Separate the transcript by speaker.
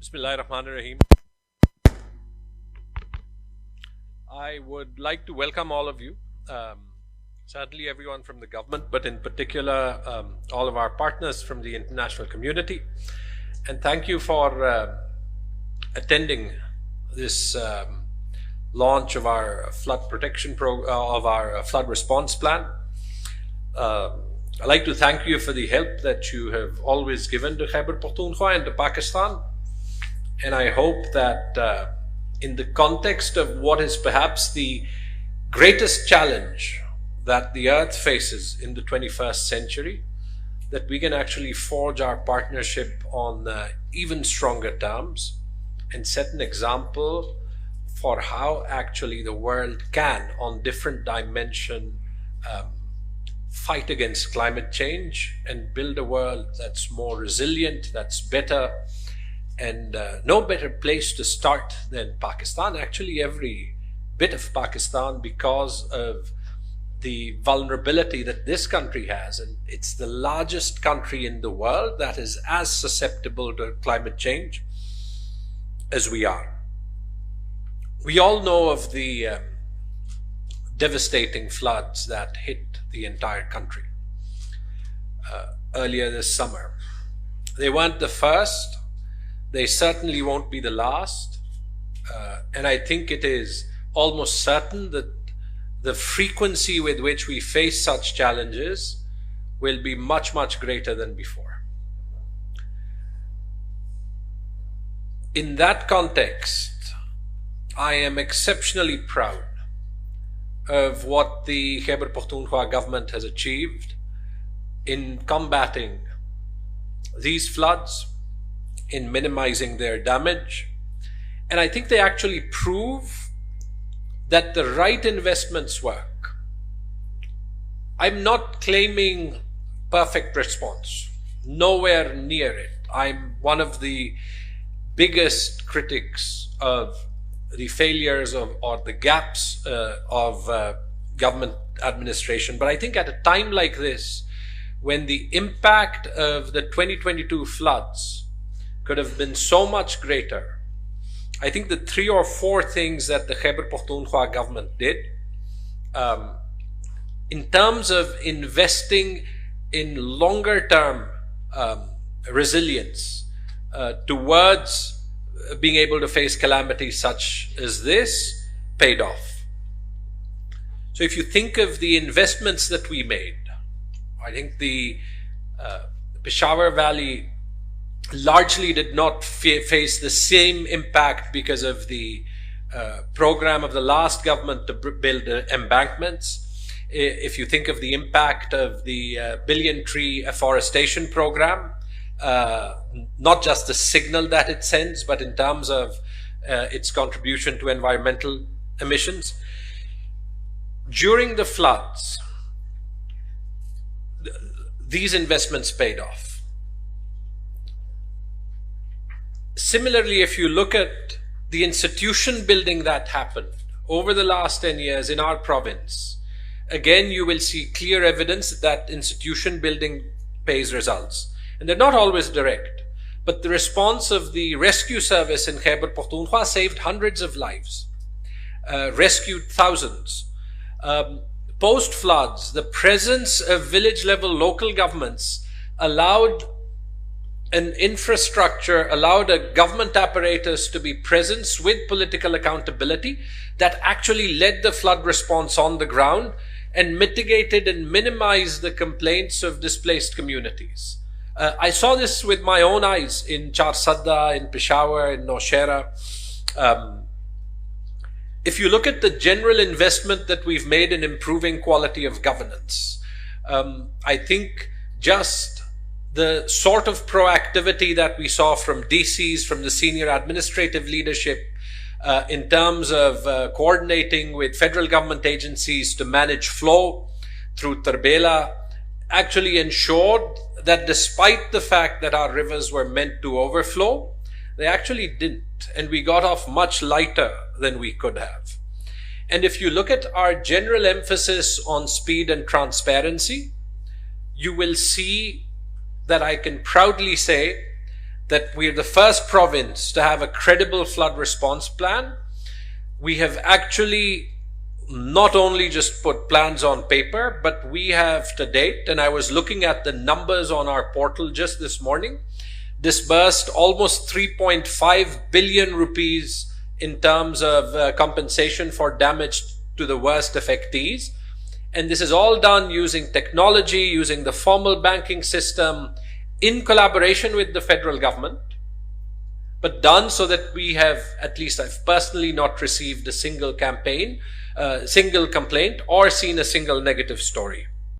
Speaker 1: Bismillahirrahmanirrahim. I would like to welcome all of you, certainly everyone from the government, but in particular all of our partners from the international community. And thank you for attending this launch of our flood protection of our flood response plan. I'd like to thank you for the help that you have always given to Khyber Pakhtunkhwa and to Pakistan. And I hope that in the context of what is perhaps the greatest challenge that the earth faces in the 21st century, that we can actually forge our partnership on even stronger terms and set an example for how actually the world can, on different dimension, fight against climate change and build a world that's more resilient, that's better. And no better place to start than Pakistan, actually every bit of Pakistan, because of the vulnerability that this country has. And it's the largest country in the world that is as susceptible to climate change as we are. We all know of the devastating floods that hit the entire country earlier this summer. They weren't the first. They certainly won't be the last, and I think it is almost certain that the frequency with which we face such challenges will be much, much greater than before. In that context, I am exceptionally proud of what the Khyber Pakhtunkhwa government has achieved in combating these floods, in minimizing their damage. And I think they actually prove that the right investments work. I'm not claiming perfect response, nowhere near it. I'm one of the biggest critics of the failures of or the gaps of government administration. But I think at a time like this, when the impact of the 2022 floods could have been so much greater, I think the 3 or 4 things that the Khyber Pakhtunkhwa government did in terms of investing in longer term resilience towards being able to face calamities such as this paid off. So if you think of the investments that we made, I think the Peshawar Valley largely did not face the same impact because of the program of the last government to build embankments. If you think of the impact of the billion tree afforestation program, not just the signal that it sends, but in terms of its contribution to environmental emissions. During the floods, these investments paid off. Similarly, if you look at the institution building that happened over the last 10 years in our province, again, you will see clear evidence that institution building pays results. And they're not always direct, but the response of the rescue service in Khyber Pakhtunkhwa saved hundreds of lives, rescued thousands. Post-floods, the presence of village-level local governments allowed an infrastructure, allowed a government apparatus to be present with political accountability that actually led the flood response on the ground and mitigated and minimized the complaints of displaced communities. I saw this with my own eyes in Charsadda, in Peshawar, in Nowshera. If you look at the general investment that we've made in improving quality of governance, I think just the sort of proactivity that we saw from DCs, from the senior administrative leadership, in terms of coordinating with federal government agencies to manage flow through Tarbela, actually ensured that despite the fact that our rivers were meant to overflow, they actually didn't. And we got off much lighter than we could have. And if you look at our general emphasis on speed and transparency, you will see that I can proudly say that we're the first province to have a credible flood response plan. We have actually not only just put plans on paper, but we have to date, and I was looking at the numbers on our portal just this morning, disbursed almost 3.5 billion rupees in terms of compensation for damage to the worst affectees. And this is all done using technology, using the formal banking system, in collaboration with the federal government, but done so that we have, at least I've personally not received a single complaint or seen a single negative story.